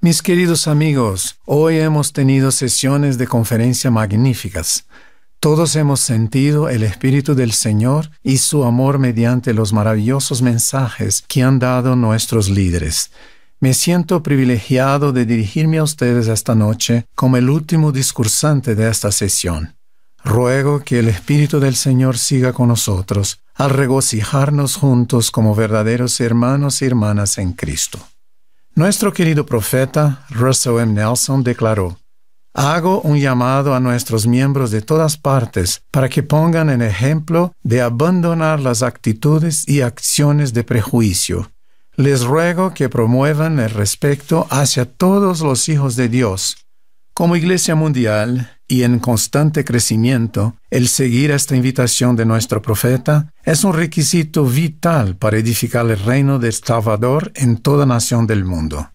Mis queridos amigos, hoy hemos tenido sesiones de conferencia magníficas. Todos hemos sentido el Espíritu del Señor y su amor mediante los maravillosos mensajes que han dado nuestros líderes. Me siento privilegiado de dirigirme a ustedes esta noche como el último discursante de esta sesión. Ruego que el Espíritu del Señor siga con nosotros al regocijarnos juntos como verdaderos hermanos y hermanas en Cristo. Nuestro querido profeta, Russell M. Nelson, declaró: «Hago un llamado a nuestros miembros de todas partes para que pongan el ejemplo de abandonar las actitudes y acciones de prejuicio. Les ruego que promuevan el respeto hacia todos los hijos de Dios. Como Iglesia Mundial y en constante crecimiento, el seguir esta invitación de nuestro profeta es un requisito vital para edificar el reino del Salvador en toda nación del mundo.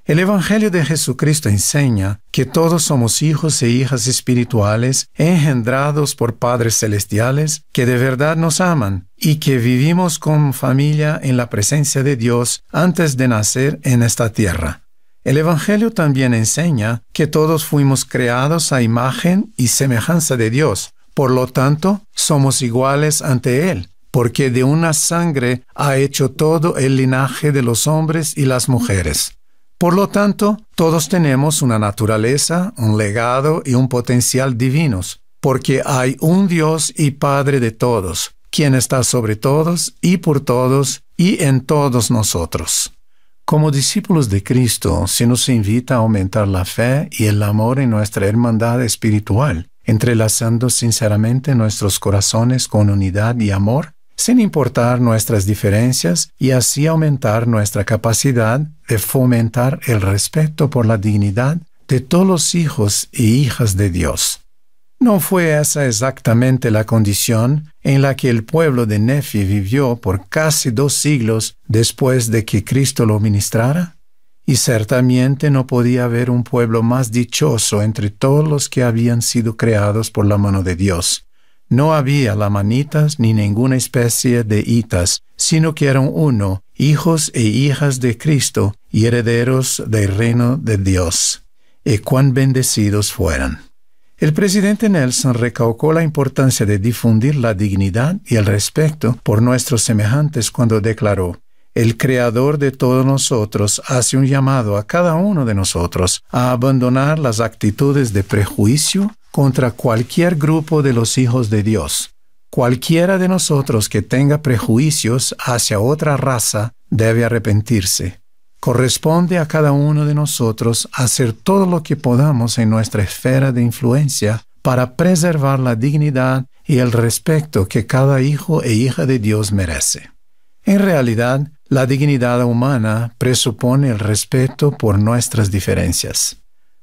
El Evangelio de Jesucristo enseña que todos somos hijos e hijas espirituales engendrados por padres celestiales que de verdad nos aman y que vivimos como familia en la presencia de Dios antes de nacer en esta tierra. El Evangelio también enseña que todos fuimos creados a imagen y semejanza de Dios. Por lo tanto, somos iguales ante Él, porque de una sangre ha hecho todo el linaje de los hombres y las mujeres. Por lo tanto, todos tenemos una naturaleza, un legado y un potencial divinos, porque hay un Dios y Padre de todos, quien está sobre todos y por todos y en todos nosotros. Como discípulos de Cristo, se nos invita a aumentar la fe y el amor en nuestra hermandad espiritual, entrelazando sinceramente nuestros corazones con unidad y amor, sin importar nuestras diferencias, y así aumentar nuestra capacidad de fomentar el respeto por la dignidad de todos los hijos y hijas de Dios. ¿No fue esa exactamente la condición en la que el pueblo de Nefi vivió por casi 2 siglos después de que Cristo lo ministrara? Y ciertamente no podía haber un pueblo más dichoso entre todos los que habían sido creados por la mano de Dios. No había lamanitas ni ninguna especie de hitas, sino que eran uno, hijos e hijas de Cristo y herederos del reino de Dios. Y cuán bendecidos fueran. El presidente Nelson recalcó la importancia de difundir la dignidad y el respeto por nuestros semejantes cuando declaró: «El Creador de todos nosotros hace un llamado a cada uno de nosotros a abandonar las actitudes de prejuicio contra cualquier grupo de los hijos de Dios. Cualquiera de nosotros que tenga prejuicios hacia otra raza debe arrepentirse. Corresponde a cada uno de nosotros hacer todo lo que podamos en nuestra esfera de influencia para preservar la dignidad y el respeto que cada hijo e hija de Dios merece». En realidad, la dignidad humana presupone el respeto por nuestras diferencias.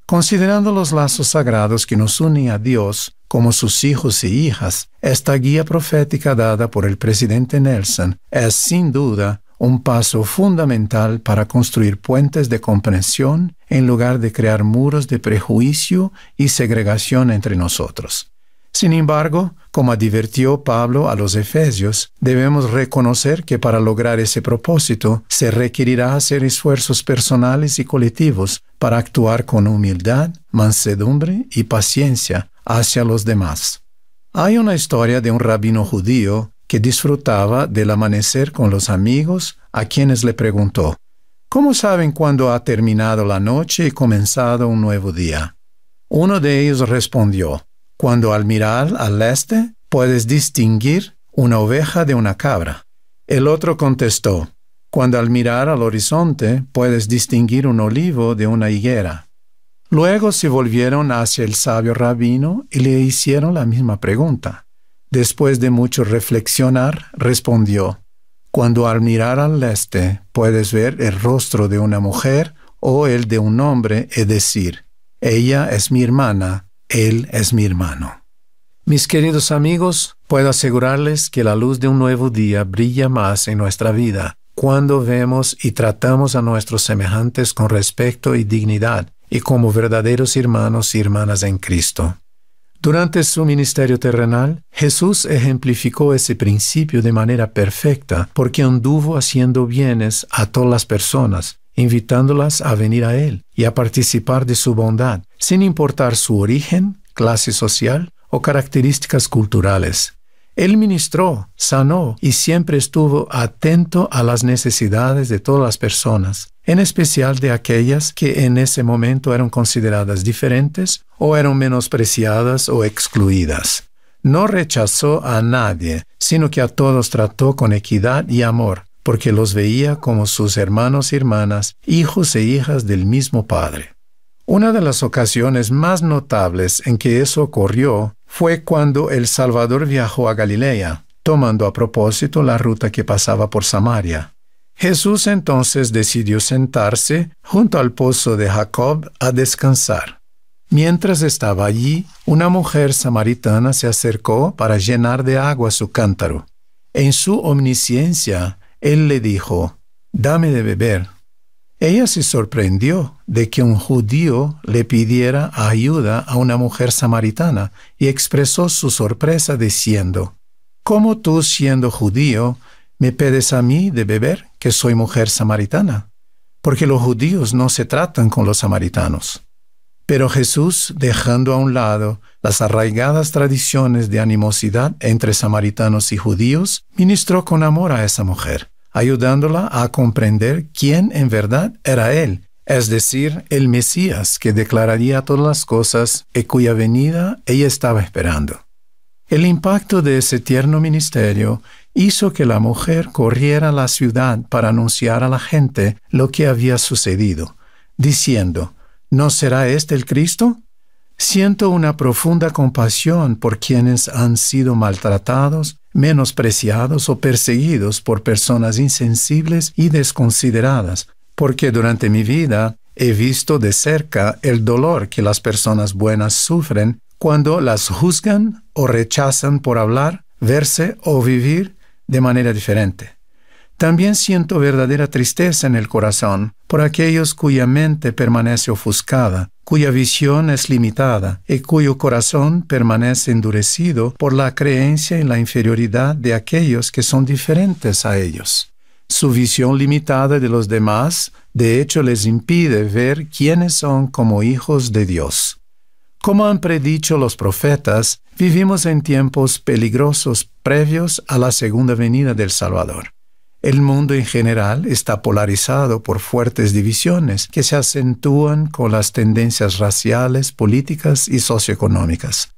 Considerando los lazos sagrados que nos unen a Dios como sus hijos e hijas, esta guía profética dada por el presidente Nelson es sin duda un paso fundamental para construir puentes de comprensión en lugar de crear muros de prejuicio y segregación entre nosotros. Sin embargo, como advirtió Pablo a los Efesios, debemos reconocer que para lograr ese propósito se requerirá hacer esfuerzos personales y colectivos para actuar con humildad, mansedumbre y paciencia hacia los demás. Hay una historia de un rabino judío que disfrutaba del amanecer con los amigos, a quienes le preguntó: «¿Cómo saben cuándo ha terminado la noche y comenzado un nuevo día?». Uno de ellos respondió: «Cuando al mirar al este puedes distinguir una oveja de una cabra». El otro contestó: «Cuando al mirar al horizonte puedes distinguir un olivo de una higuera». Luego se volvieron hacia el sabio rabino y le hicieron la misma pregunta. Después de mucho reflexionar, respondió: «Cuando al mirar al este puedes ver el rostro de una mujer o el de un hombre y decir: ella es mi hermana, él es mi hermano». Mis queridos amigos, puedo asegurarles que la luz de un nuevo día brilla más en nuestra vida cuando vemos y tratamos a nuestros semejantes con respeto y dignidad y como verdaderos hermanos y hermanas en Cristo. Durante su ministerio terrenal, Jesús ejemplificó ese principio de manera perfecta porque anduvo haciendo bienes a todas las personas invitándolas a venir a Él y a participar de su bondad, sin importar su origen, clase social o características culturales. Él ministró, sanó y siempre estuvo atento a las necesidades de todas las personas, en especial de aquellas que en ese momento eran consideradas diferentes o eran menospreciadas o excluidas. No rechazó a nadie, sino que a todos trató con equidad y amor, porque los veía como sus hermanos y hermanas, hijos e hijas del mismo Padre. Una de las ocasiones más notables en que eso ocurrió fue cuando el Salvador viajó a Galilea, tomando a propósito la ruta que pasaba por Samaria. Jesús entonces decidió sentarse junto al pozo de Jacob a descansar. Mientras estaba allí, una mujer samaritana se acercó para llenar de agua su cántaro. En su omnisciencia, él le dijo: «Dame de beber». Ella se sorprendió de que un judío le pidiera ayuda a una mujer samaritana y expresó su sorpresa diciendo: «¿Cómo tú, siendo judío, me pides a mí de beber, que soy mujer samaritana? Porque los judíos no se tratan con los samaritanos». Pero Jesús, dejando a un lado las arraigadas tradiciones de animosidad entre samaritanos y judíos, ministró con amor a esa mujer, ayudándola a comprender quién en verdad era Él, es decir, el Mesías que declararía todas las cosas y cuya venida ella estaba esperando. El impacto de ese tierno ministerio hizo que la mujer corriera a la ciudad para anunciar a la gente lo que había sucedido, diciendo: «¿No será este el Cristo?». Siento una profunda compasión por quienes han sido maltratados, menospreciados o perseguidos por personas insensibles y desconsideradas, porque durante mi vida he visto de cerca el dolor que las personas buenas sufren cuando las juzgan o rechazan por hablar, verse o vivir de manera diferente. También siento verdadera tristeza en el corazón por aquellos cuya mente permanece ofuscada, cuya visión es limitada y cuyo corazón permanece endurecido por la creencia en la inferioridad de aquellos que son diferentes a ellos. Su visión limitada de los demás, de hecho, les impide ver quiénes son como hijos de Dios. Como han predicho los profetas, vivimos en tiempos peligrosos previos a la segunda venida del Salvador. El mundo en general está polarizado por fuertes divisiones que se acentúan con las tendencias raciales, políticas y socioeconómicas.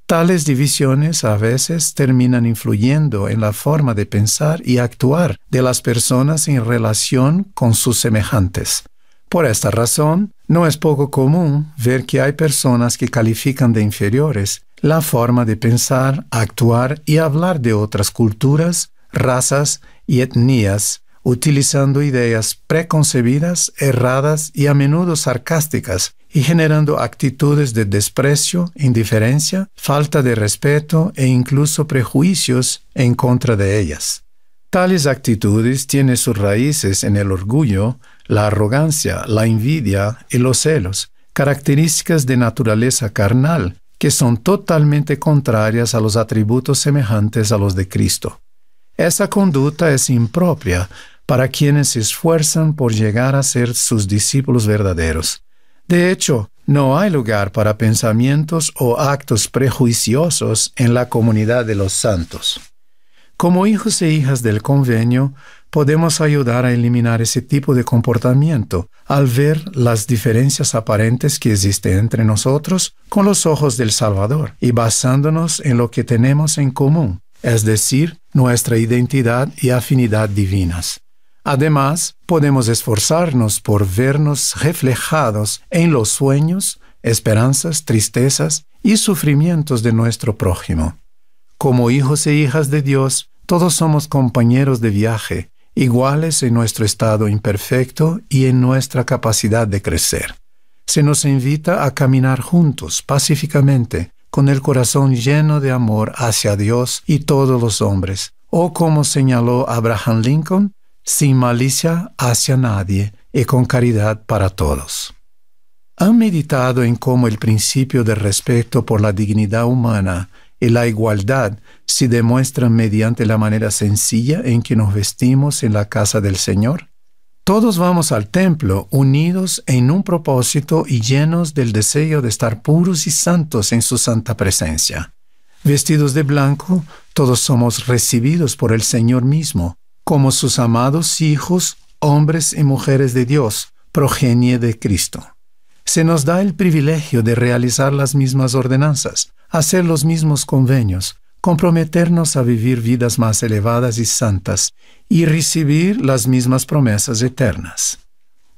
Tales divisiones a veces terminan influyendo en la forma de pensar y actuar de las personas en relación con sus semejantes. Por esta razón, no es poco común ver que hay personas que califican de inferiores la forma de pensar, actuar y hablar de otras culturas, razas y etnias, utilizando ideas preconcebidas, erradas y a menudo sarcásticas, y generando actitudes de desprecio, indiferencia, falta de respeto e incluso prejuicios en contra de ellas. Tales actitudes tienen sus raíces en el orgullo, la arrogancia, la envidia y los celos, características de naturaleza carnal que son totalmente contrarias a los atributos semejantes a los de Cristo. Esa conducta es impropia para quienes se esfuerzan por llegar a ser sus discípulos verdaderos. De hecho, no hay lugar para pensamientos o actos prejuiciosos en la comunidad de los santos. Como hijos e hijas del convenio, podemos ayudar a eliminar ese tipo de comportamiento al ver las diferencias aparentes que existen entre nosotros con los ojos del Salvador y basándonos en lo que tenemos en común, es decir, nuestra identidad y afinidad divinas. Además, podemos esforzarnos por vernos reflejados en los sueños, esperanzas, tristezas y sufrimientos de nuestro prójimo. Como hijos e hijas de Dios, todos somos compañeros de viaje, iguales en nuestro estado imperfecto y en nuestra capacidad de crecer. Se nos invita a caminar juntos, pacíficamente, con el corazón lleno de amor hacia Dios y todos los hombres, o como señaló Abraham Lincoln, sin malicia hacia nadie y con caridad para todos. ¿Han meditado en cómo el principio de respeto por la dignidad humana y la igualdad se demuestran mediante la manera sencilla en que nos vestimos en la casa del Señor? Todos vamos al templo unidos en un propósito y llenos del deseo de estar puros y santos en su santa presencia. Vestidos de blanco, todos somos recibidos por el Señor mismo, como sus amados hijos, hombres y mujeres de Dios, progenie de Cristo. Se nos da el privilegio de realizar las mismas ordenanzas, hacer los mismos convenios, comprometernos a vivir vidas más elevadas y santas y recibir las mismas promesas eternas.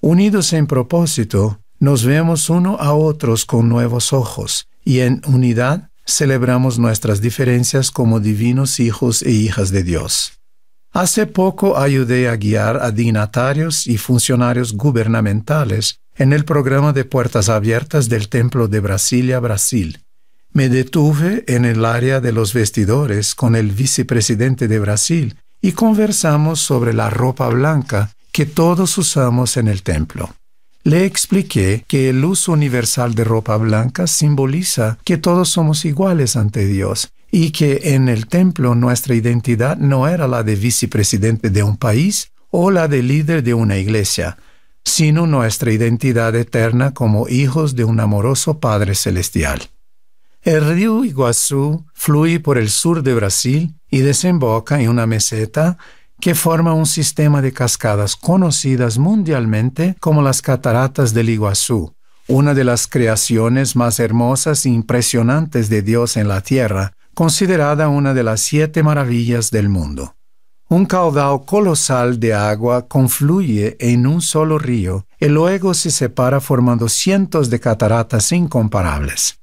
Unidos en propósito, nos vemos uno a otros con nuevos ojos y en unidad celebramos nuestras diferencias como divinos hijos e hijas de Dios. Hace poco ayudé a guiar a dignatarios y funcionarios gubernamentales en el programa de Puertas Abiertas del Templo de Brasilia, Brasil. Me detuve en el área de los vestidores con el vicepresidente de Brasil y conversamos sobre la ropa blanca que todos usamos en el templo. Le expliqué que el uso universal de ropa blanca simboliza que todos somos iguales ante Dios y que en el templo nuestra identidad no era la de vicepresidente de un país o la de líder de una iglesia, sino nuestra identidad eterna como hijos de un amoroso Padre Celestial. El río Iguazú fluye por el sur de Brasil y desemboca en una meseta que forma un sistema de cascadas conocidas mundialmente como las Cataratas del Iguazú, una de las creaciones más hermosas e impresionantes de Dios en la tierra, considerada una de las 7 maravillas del mundo. Un caudal colosal de agua confluye en un solo río y luego se separa formando cientos de cataratas incomparables.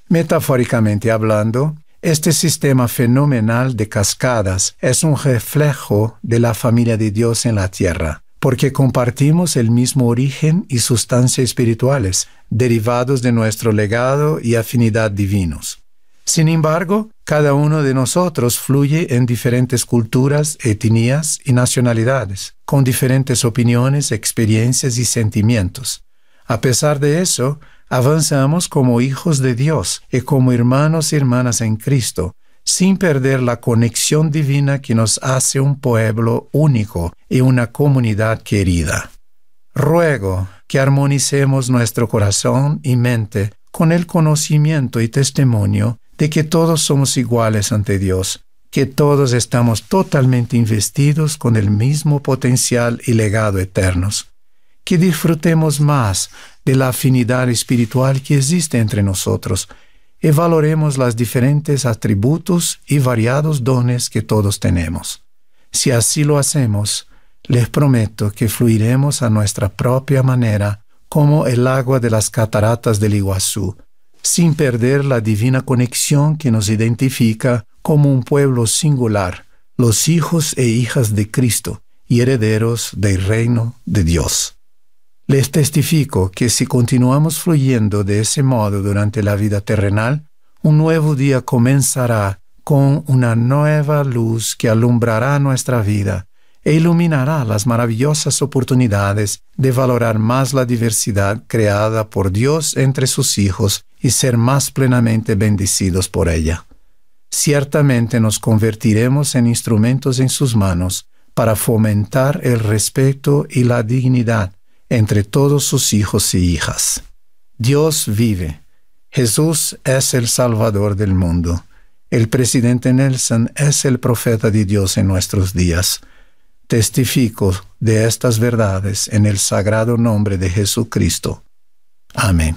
Metafóricamente hablando, este sistema fenomenal de cascadas es un reflejo de la familia de Dios en la tierra, porque compartimos el mismo origen y sustancia espirituales, derivados de nuestro legado y afinidad divinos. Sin embargo, cada uno de nosotros fluye en diferentes culturas, etnias y nacionalidades, con diferentes opiniones, experiencias y sentimientos. A pesar de eso, avanzamos como hijos de Dios y como hermanos y hermanas en Cristo, sin perder la conexión divina que nos hace un pueblo único y una comunidad querida. Ruego que armonicemos nuestro corazón y mente con el conocimiento y testimonio de que todos somos iguales ante Dios, que todos estamos totalmente investidos con el mismo potencial y legado eternos, que disfrutemos más de la afinidad espiritual que existe entre nosotros y valoremos los diferentes atributos y variados dones que todos tenemos. Si así lo hacemos, les prometo que fluiremos a nuestra propia manera como el agua de las cataratas del Iguazú, sin perder la divina conexión que nos identifica como un pueblo singular, los hijos e hijas de Cristo y herederos del reino de Dios. Les testifico que si continuamos fluyendo de ese modo durante la vida terrenal, un nuevo día comenzará con una nueva luz que alumbrará nuestra vida e iluminará las maravillosas oportunidades de valorar más la diversidad creada por Dios entre sus hijos y ser más plenamente bendecidos por ella. Ciertamente nos convertiremos en instrumentos en sus manos para fomentar el respeto y la dignidad entre todos sus hijos y hijas. Dios vive. Jesús es el Salvador del mundo. El presidente Nelson es el profeta de Dios en nuestros días. Testifico de estas verdades en el sagrado nombre de Jesucristo. Amén.